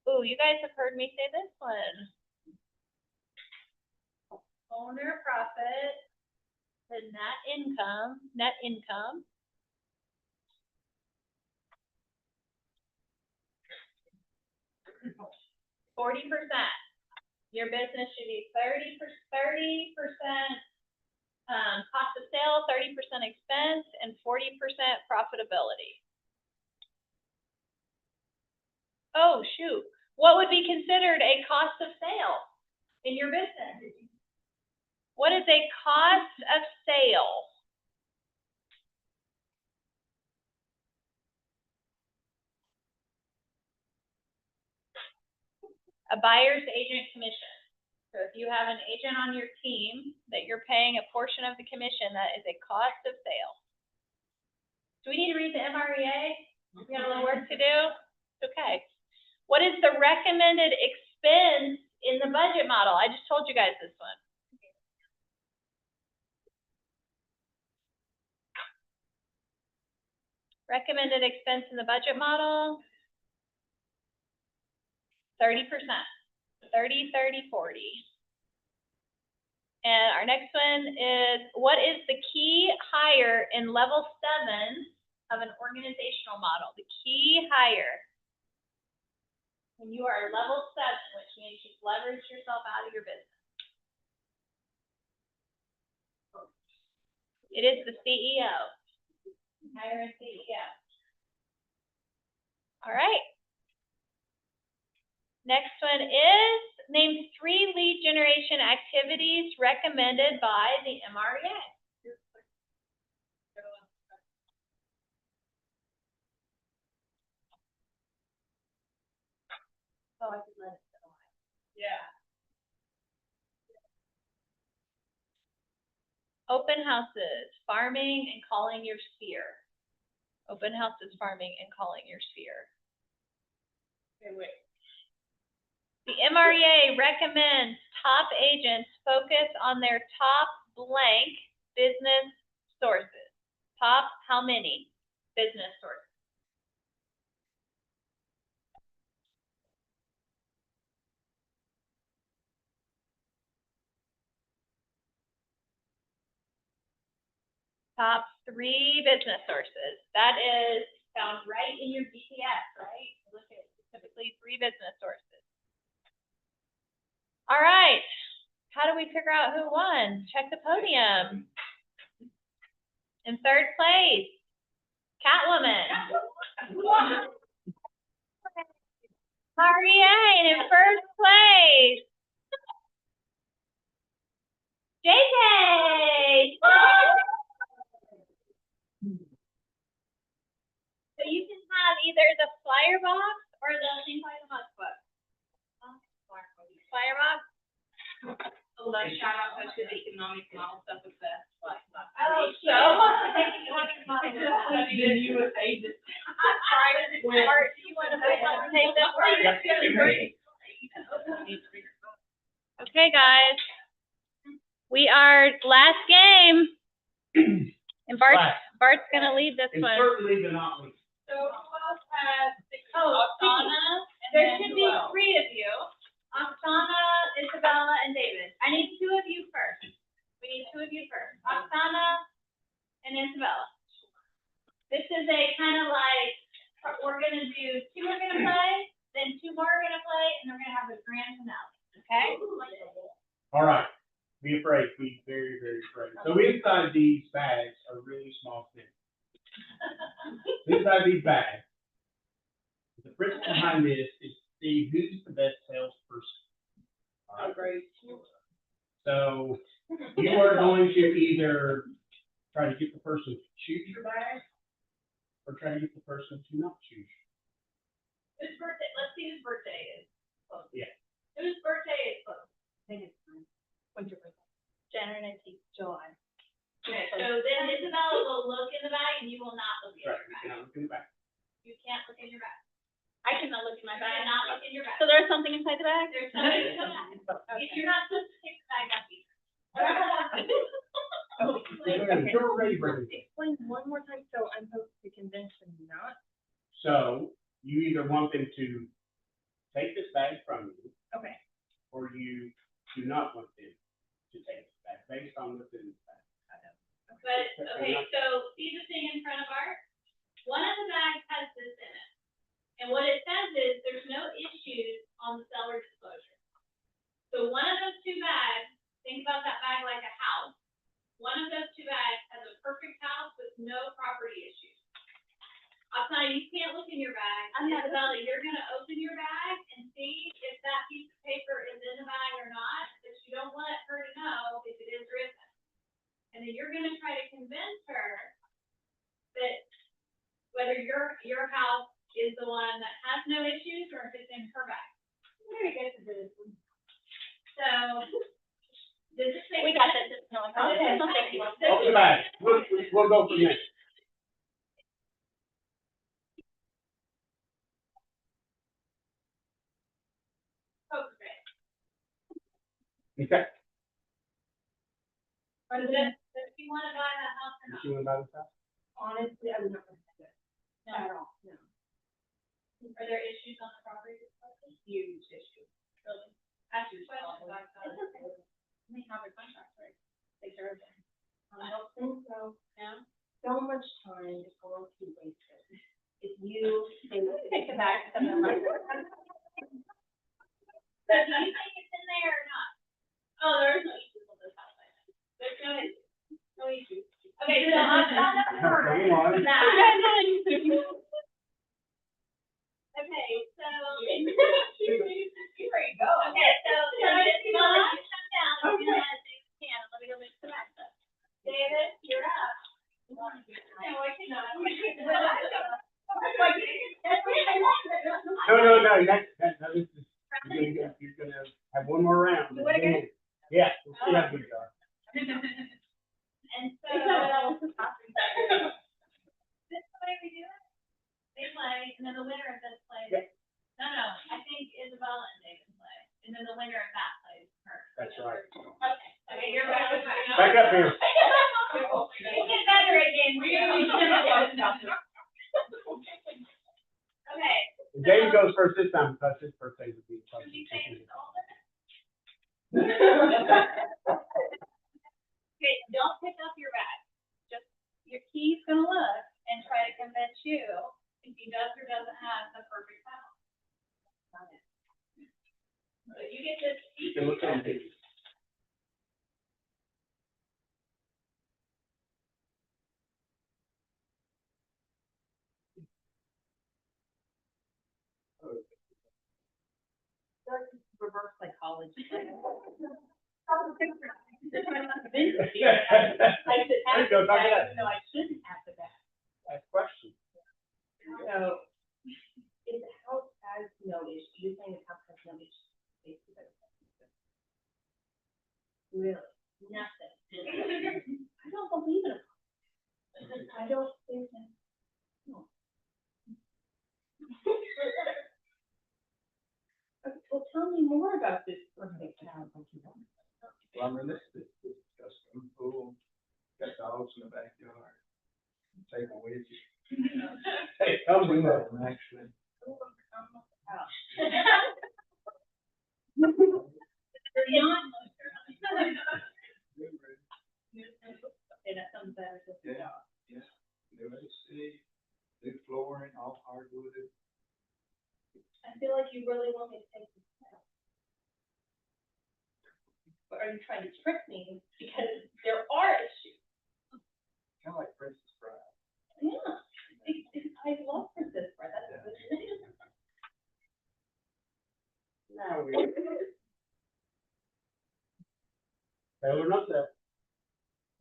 Ooh, you guys have heard me say this one. Owner profit to net income. 40%. Your business should be 30% cost of sale, 30% expense, and 40% profitability. Oh, shoot. What would be considered a cost of sale in your business? What is a cost of sale? A buyer's agent commission. So if you have an agent on your team that you're paying a portion of the commission, that is a cost of sale. Do we need to read the MREA? We have a little work to do? Okay. What is the recommended expense in the budget model? I just told you guys this one. Recommended expense in the budget model, 30%. 30, 30, 40. And our next one is, what is the key hire in level 7 of an organizational model? The key hire. When you are level 7, which means you've leveraged yourself out of your business. It is the CEO. Hire a CEO. All right. Next one is, name 3 lead generation activities recommended by the MREA. Oh, I could let it go. Yeah. Open houses, farming and calling your sphere. Open houses, farming and calling your sphere. Okay, wait. The MREA recommends top agents focus on their top blank business sources. Top how many business sources? Top 3 business sources. That is found right in your GPS, right? Look at typically 3 business sources. All right. How do we figure out who won? Check the podium. In 3rd place, Catwoman. REA. And in 1st place, JK. So you can have either the flyer box or the thing like the box book. Flyer box. Oh, that shout out to the economic model stuff with the, like, Oh, so. you would say this. Or do you want to take this one? Okay, guys. We are last game. And Bart's gonna lead this And one. certainly the not least. So who else has? Oksana, there should be 3 of you. Oksana, Isabella, and David. I need 2 of you first. We need 2 of you first. Oksana and Isabella. This is a kind of like, we're gonna do 2 are gonna play, then 2 more are gonna play, and we're gonna have a grand finale, okay? All right. Be afraid, be very, very afraid. So inside these bags are really small things. Inside these bags, the principle behind this is to see who's the best salesperson. All right? Great. So you are going to either try to get the person to choose your bag or try to get the person to not choose. Whose birthday, let's see whose birthday is close. Yeah. Whose birthday is close? I think it's fine. When's your birthday? January 19th. July. Okay, so then Isabella will look in the bag and you will not look in Right, your bag. now look in the back. You can't look in your bag. I cannot look in my You bag. cannot look in your bag. So there's something inside the bag? There's something in the bag. If you're not supposed to take the bag up either. Okay, you're ready, ready. Explain one more time, so I'm supposed to convince them not? So you either want them to take this bag from you, Okay. or you do not want them to take this bag based on what's in the bag. But, okay, so see the thing in front of Art? One of the bags has this in it. And what it says is there's no issues on the seller disclosure. So one of those 2 bags, think about that bag like a house. One of those 2 bags has a perfect house with no property issues. Oksana, you can't look in your bag. Isabella, you're gonna open your bag and see if that piece of paper is in the bag or not, but you don't want her to know if it is or isn't. And then you're gonna try to convince her that whether your house is the one that has no issues or if it's in her bag. Very good for this. So, does this make We got sense? this. No, Okay. Open the bag. We'll go from there. Okay. Okay. If you wanna buy that house or not. You want to buy this house? Honestly, I would not recommend it. Not at all, no. Are there issues on the property? Huge issue. Really? Ask your question. It's okay. We have a contract, right? They serve them. I don't think so. No? So much time is going to be wasted. If you, they would take the bag, something like that. So do you think it's in there or not? Oh, there's no issues on this house. There's no issues. No issues. Okay, so I'm not Come on. Okay, so. Here you go. Okay, so just shut down. I'm gonna add things can. Let me go mix the back up. David, you're up. No, I cannot. No, that is just, you're gonna have one more round. Yeah, we'll see how good you are. And so. This the way we do it? They play, and then the winner of this plays. No, I think Isabella and David play, and then the winner of that plays her. That's right. Okay, you're back. Back up here. It gets better again. Okay. David goes first this time because his birthday would be. Should we say it's all? Okay, don't pick up your bag. Just, your key's gonna look and try to convince you if he does or doesn't have the perfect house. So you get this. You can look at it. Reverse psychology. There you go, talk it up. No, I shouldn't have the bag. That's question. So, is the house has no issue, you're saying the house has no issue? Really? Nothing. I don't believe it. I don't think that. No. Okay, well, tell me more about this perfect house. Well, I mean, this disgusting pool, got dogs in the backyard. Take them with you. Hey, come with us. Actually. Beyond. Okay, that sounds better. Yeah, new AC, new flooring, all hardwood. I feel like you really want me to take this out. But are you trying to trick me? Because there are issues. Kind of like Princess Bride. Yeah. I love Princess Bride. That's a good name. No. Sale or not sale?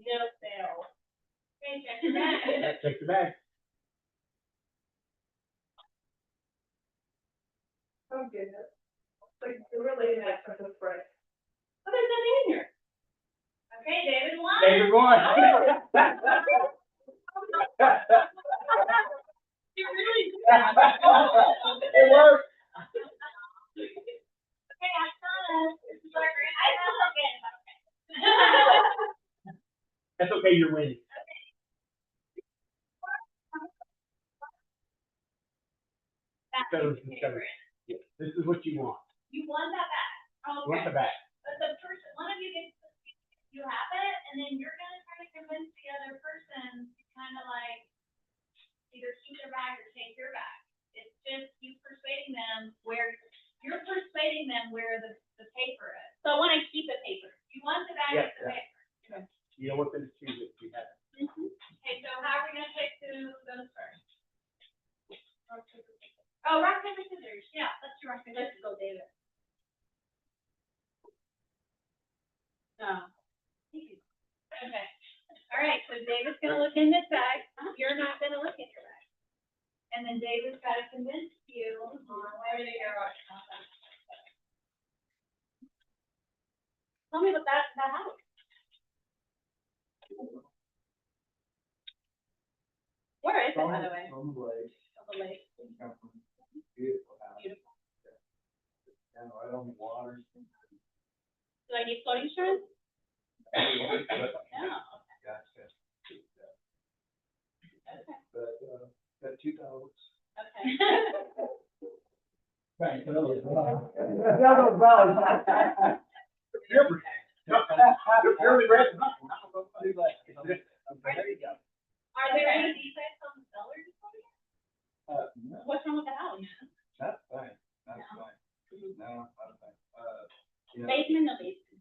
No sale. Okay, check your bag. Take the bag. Oh, goodness. Like, you're really in that Princess Bride. Oh, there's nothing in here. Okay, David won. David won. You really. It worked. Okay, I promise. This is our great. I feel okay about it. That's okay, you're winning. That's So, your favorite. this is what you want. You won that back. You want Okay. the bag. But the person, one of you gets, you have it, and then you're gonna try to convince the other person to kind of like either keep their bag or take your bag. It's just you persuading them where, you're persuading them where the paper is. So I want to keep the paper. You want the bag with the paper. You don't want them to choose it. You have it. Okay, so how are we gonna pick who goes first? Oh, rock, paper, scissors. Yeah, let's do rock, paper, scissors. Let's go, David. No. Okay. All right, so David's gonna look in this bag. You're not gonna look in your bag. And then David's gotta convince you on where to go. Tell me what that house. Where is it, by the way? On the lake. On the lake. Beautiful house. Beautiful. And right on the water. Do I need floating insurance? Yeah. Gotcha. Okay. But, got 2 dogs. Okay. Thanks. You're really ready. There you go. Are there any defects on the cellar? No, What's wrong with the house? that's fine. That's fine. No, not a thing. You know, Basement, no basement.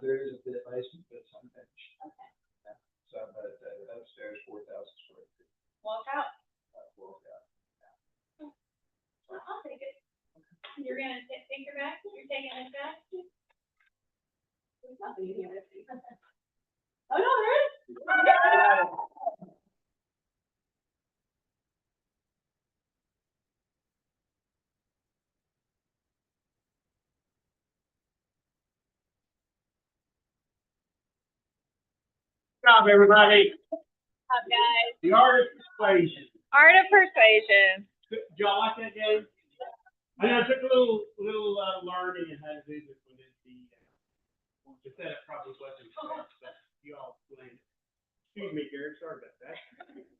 there is a bit basement, but it's unfinished. Okay. Yeah. So, but upstairs, 4,000 square feet. Walk out. Walk out. Well, I'll take it. You're gonna take your back? You're taking it back? There's nothing in here. Oh, no, there is. job, everybody. Up, guys. The art of persuasion. Art of persuasion. Did y'all like that game? I know it took a little learning and how to do this one. The setup probably wasn't correct, but you all explained it. Excuse me, Gary, sorry about that.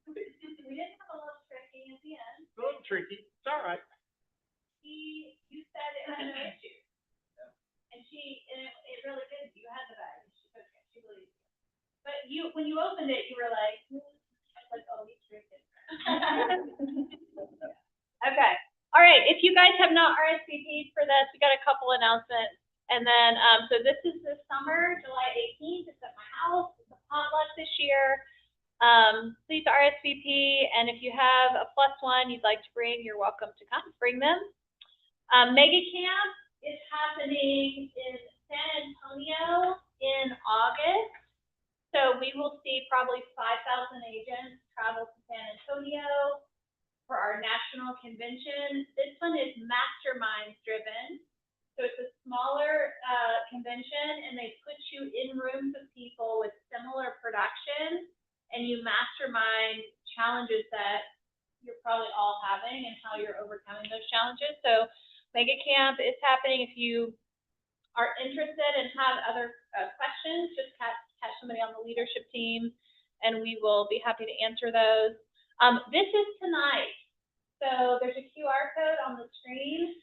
We didn't have a little tricky at the end. It's a little tricky. It's all right. You said it had no issue. And it really did. You had the bag. She took it. She believed you. But when you opened it, you were like, oh, he's drinking. Okay. All right. If you guys have not RSVP'd for this, we got a couple announcements. And then, so this is this summer, July 18th. It's at my house. It's a potluck this year. Please RSVP. And if you have a +1 you'd like to bring, you're welcome to come. Bring them. Mega Camp is happening in San Antonio in August. So we will see probably 5,000 agents travel to San Antonio for our national convention. This one is masterminds driven. So it's a smaller convention, and they put you in rooms of people with similar production, and you mastermind challenges that you're probably all having and how you're overcoming those challenges. So Mega Camp is happening. If you are interested and have other questions, just catch somebody on the leadership team, and we will be happy to answer those. This is tonight. So there's a QR code on the screen.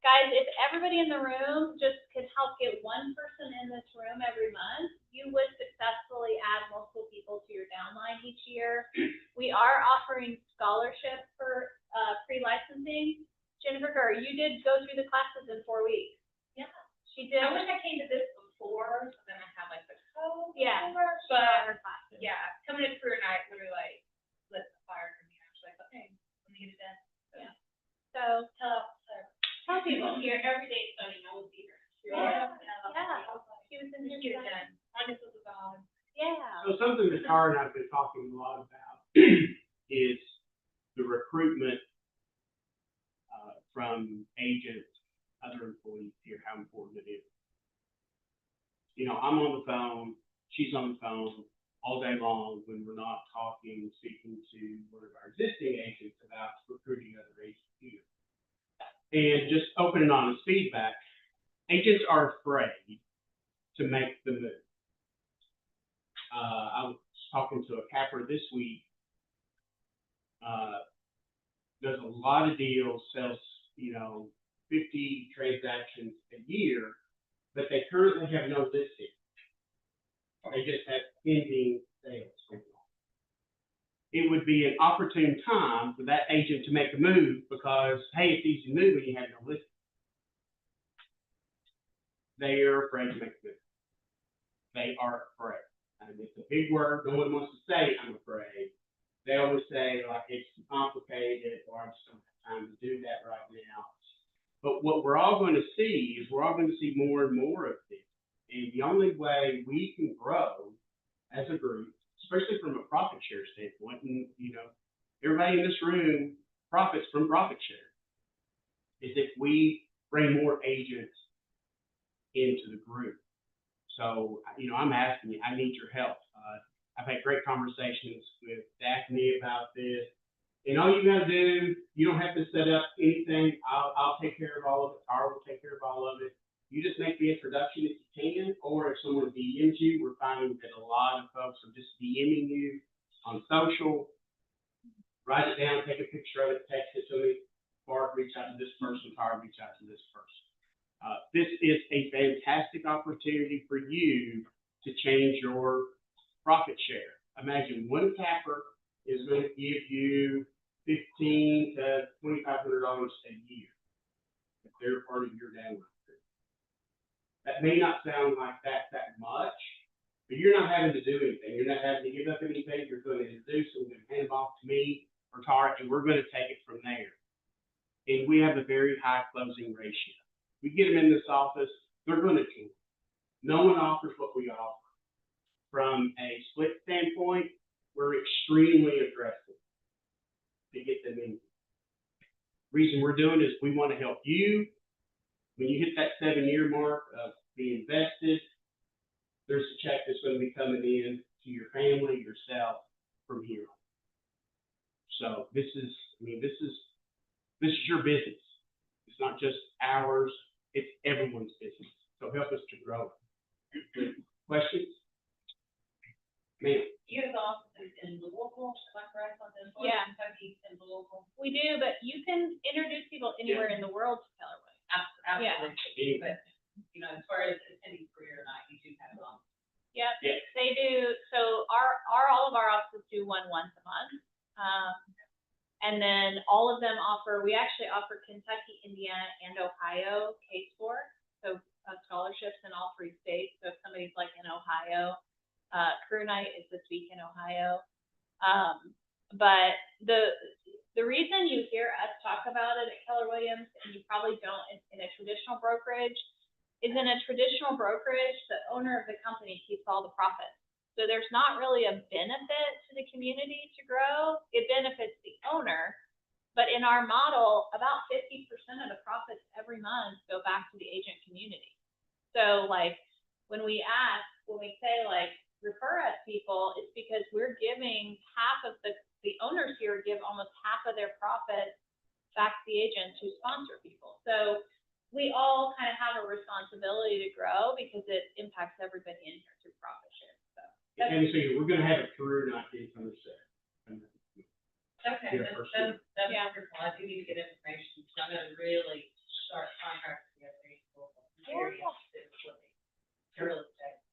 Guys, if everybody in the room just could help get one person in this room every month, you would successfully add multiple people to your downline each year. We are offering scholarships for pre-licensing. Jennifer, you did go through the classes in 4 weeks. Yeah. She did. I wish I came to this before, so then I have like the code. Yeah. But yeah, coming to career night literally like lit the fire for me. I was like, okay, let me get it done. Yeah. So tell people. Here every day studying, I will be here. Yeah. She was in here. Get it done. I just was about. Yeah. So something that Tara and I have been talking a lot about is the recruitment from agents, other employees here, how important it is. You know, I'm on the phone, she's on the phone all day long when we're not talking, speaking to one of our existing agents about recruiting other agents here. And just open and honest feedback, agents are afraid to make the move. I was talking to a capper this week, does a lot of deals, sells, 50 transactions a year, but they currently have no listing. They just have pending sales going on. It would be an opportune time for that agent to make a move because, hey, it's easy to move when you have no listing. They are afraid to make a move. They are afraid. And it's a big word. No one wants to say, I'm afraid. They always say, like, it's too complicated or I just don't have time to do that right now. But what we're all going to see is we're all going to see more and more of this. And the only way we can grow as a group, especially from a profit share standpoint, and, everybody in this room profits from profit share, is if we bring more agents into the group. So, I'm asking you, I need your help. I've had great conversations with Daphne about this. And all you gotta do, you don't have to set up anything. I'll take care of all of it. Tara will take care of all of it. You just make the introduction if you can, or if someone DMs you, we're finding that a lot of folks are just DMing you on social. Write it down, take a picture of it, text it to me. Mark, reach out to this person. Tara, reach out to this person. This is a fantastic opportunity for you to change your profit share. Imagine one capper is going to give you $1,500 to $2,500 a year if they're part of your downline group. That may not sound like that much, but you're not having to do anything. You're not having to give up anything. You're going to introduce them and hand them off to me or Tara, and we're going to take it from there. And we have a very high closing ratio. We get them in this office, they're going to join. No one offers what we offer. From a split standpoint, we're extremely aggressive to get them in. Reason we're doing is we want to help you. When you hit that 7-year mark of being invested, there's a check that's going to be coming in to to your family, yourself from here on. So this is your business. It's not just ours, it's everyone's business. So help us to grow. Questions? Ma'am? You have offices in Louisville, am I correct on this? Yeah. Kentucky and Louisville. We do, but you can introduce people anywhere in the world to Keller Williams. Absolutely. But, you know, as far as attending career night, you do have it on. Yep, Yeah. they do. So all of our offices do one once a month. And then all of them we actually offer Kentucky, Indiana, and Ohio K-Sport. So scholarships in all 3 states. So if somebody's like in Ohio, career night is this week in Ohio. But the reason you hear us talk about it at Keller Williams, and you probably don't in a traditional brokerage, is in a traditional brokerage, the owner of the company keeps all the profits. So there's not really a benefit to the community to grow. It benefits the owner. But in our model, about 50% of the profits every month go back to the agent community. So like when we say like refer us people, it's because we're giving half of the owners here give almost half of their profits back to the agents who sponsor people. So we all kind of have a responsibility to grow because it impacts everybody in here through profit share. So And so we're gonna have a career night in Somerset. Okay, Yeah, that's for sure. wonderful. I do need to get information, so I'm gonna really start contacting the other people. I'm very interested in what they real estate.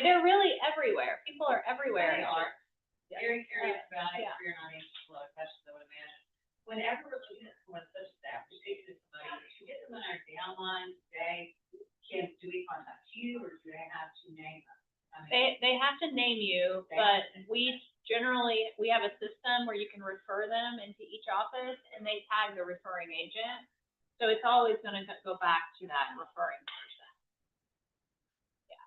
they're really everywhere. People are everywhere. They are. Very curious about it, Yeah. career night, well, that's what I would imagine. Whenever we're looking at someone such as that, particularly somebody, if we get them on our downline today, do we contact you or do they have to name them? I mean, They have to name you, but we have a system where you can refer them into each office and they tag the referring agent. So it's always gonna go back to that referring person. Yeah,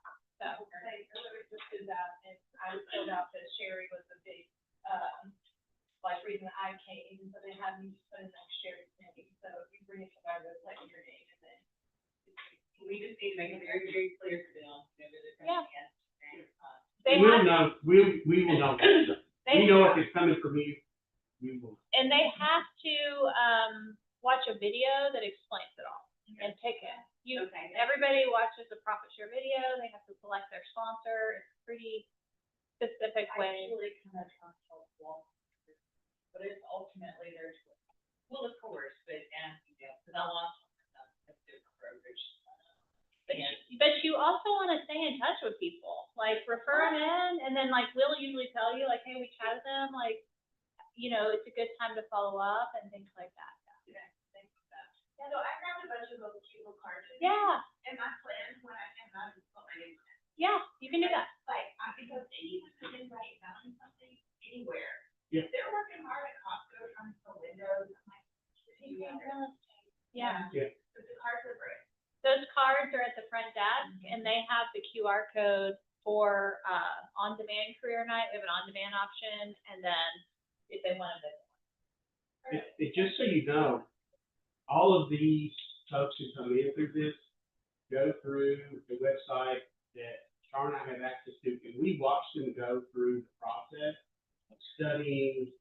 so. I literally just did that, and I filled out that Sherry was a big, reason I came, so they had me put in that Sherry's name, so if you bring it to my website, your name, and then. we just need to make it very, very clear to them, whenever they're coming in. They We'll have, know, we will know. We know if it's coming from you, we will. and they have to, watch a video that explains it all and pick it. Okay. Everybody watches a profit share video, they have to select their sponsor, it's pretty specific way. Actually, kind of control wall, but it's ultimately there's, well, of course, but, and, you know, because I lost a different brokerage. But you also want to stay in touch with people, like refer them in, and then like we'll usually tell you like, hey, we chatted them, like, you know, it's a good time to follow up and things like that. Yeah, thanks for that. Yeah, so I grabbed a bunch of those cute little cards. Yeah, And my plan when I came out is put my name on it. yeah, you can do that. Like, because anyone can write down something anywhere. Yeah. They're working hard at Costco trying to sell windows. I'm like, Yeah. but the cards are great. Those cards are at the front desk and they have the QR code for on-demand career night. We have an on-demand option, and then if they want to visit. Just so you know, all of these folks who come in through this go through the website that Char and I have access to, and we watch them go through the process of studying,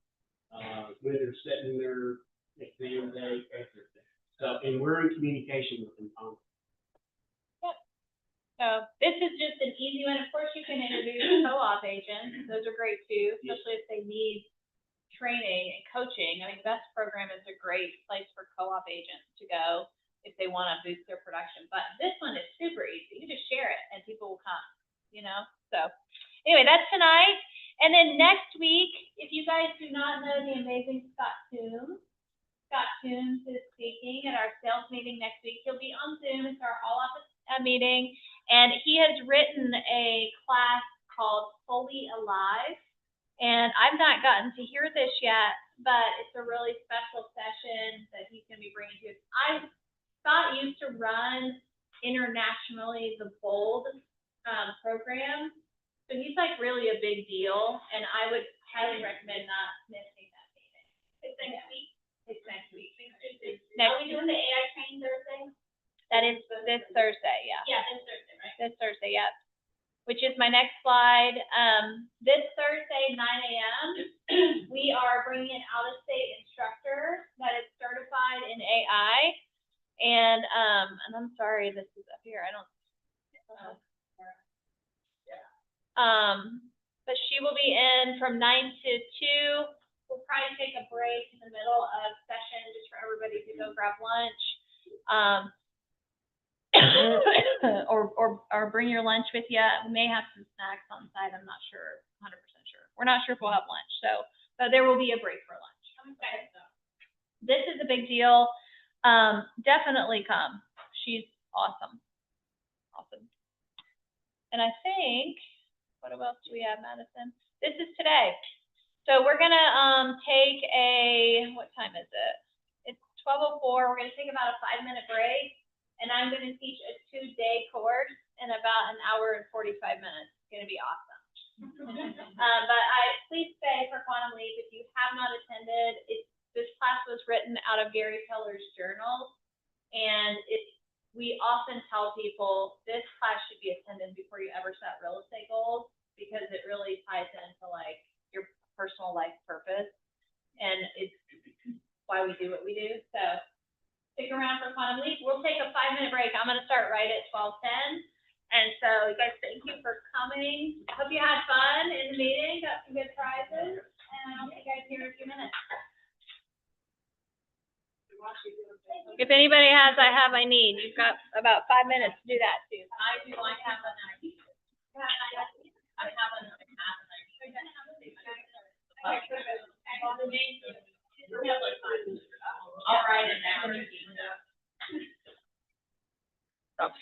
when they're setting their exam day, everything. So, and we're in communication with them constantly. So this is just an easy one. Of course, you can introduce co-op agents. Those are great too, especially if they need training and coaching. I mean, BEST program is a great place for co-op agents to go if they want to boost their production. But this one is super easy. You just share it and people will come, you know? So anyway, that's tonight. And then next week, if you guys do not know the amazing Scott Toombs is speaking at our sales meeting next week. He'll be on Zoom. It's our all office meeting. And he has written a class called Fully Alive. And I've not gotten to hear this yet, but it's a really special session that he's going to be bringing to us. Scott used to run internationally the BOLD program. So he's like really a big deal. And I would highly recommend not missing that meeting. It's next week. It's next week. Are we doing the AI training Thursday? That is this Thursday, yeah. Yeah, this Thursday, right? This Thursday, yep. which is my next slide. This Thursday, 9 a.m., we are bringing an out-of-state instructor that is certified in AI. And I'm sorry, this is up here. I don't. But she will be in from 9 to 2. We'll probably take a break in the middle of session just for everybody to go grab lunch. Or bring your lunch with you. We may have some snacks on site. I'm not sure, 100% sure. We're not sure if we'll have lunch. So, but there will be a break for lunch. Okay. This is a big deal. Definitely come. She's awesome. Awesome. And I think, what else do we have, Madison? This is today. So we're gonna take a, what time is it? It's 12:04. We're gonna take about a 5-minute break, and I'm gonna teach a 2-day course in about an hour and 45 minutes. It's gonna be awesome. But please stay for Quantum Leap if you have not attended. This class was written out of Gary Keller's journals, and we often tell people this class should be attended before you ever set real estate goals, because it really ties into like your personal life purpose, and it's why we do what we do. So stick around for Quantum Leap. We'll take a 5-minute break. I'm going to start right at 12:10. And so, you guys, thank you for coming. I hope you had fun in the meeting, got some good prizes, and I'll see you guys here in a few minutes. If anybody has, I have, I need. You've got about 5 minutes to do that too. I do. I have an idea. I'll write it down.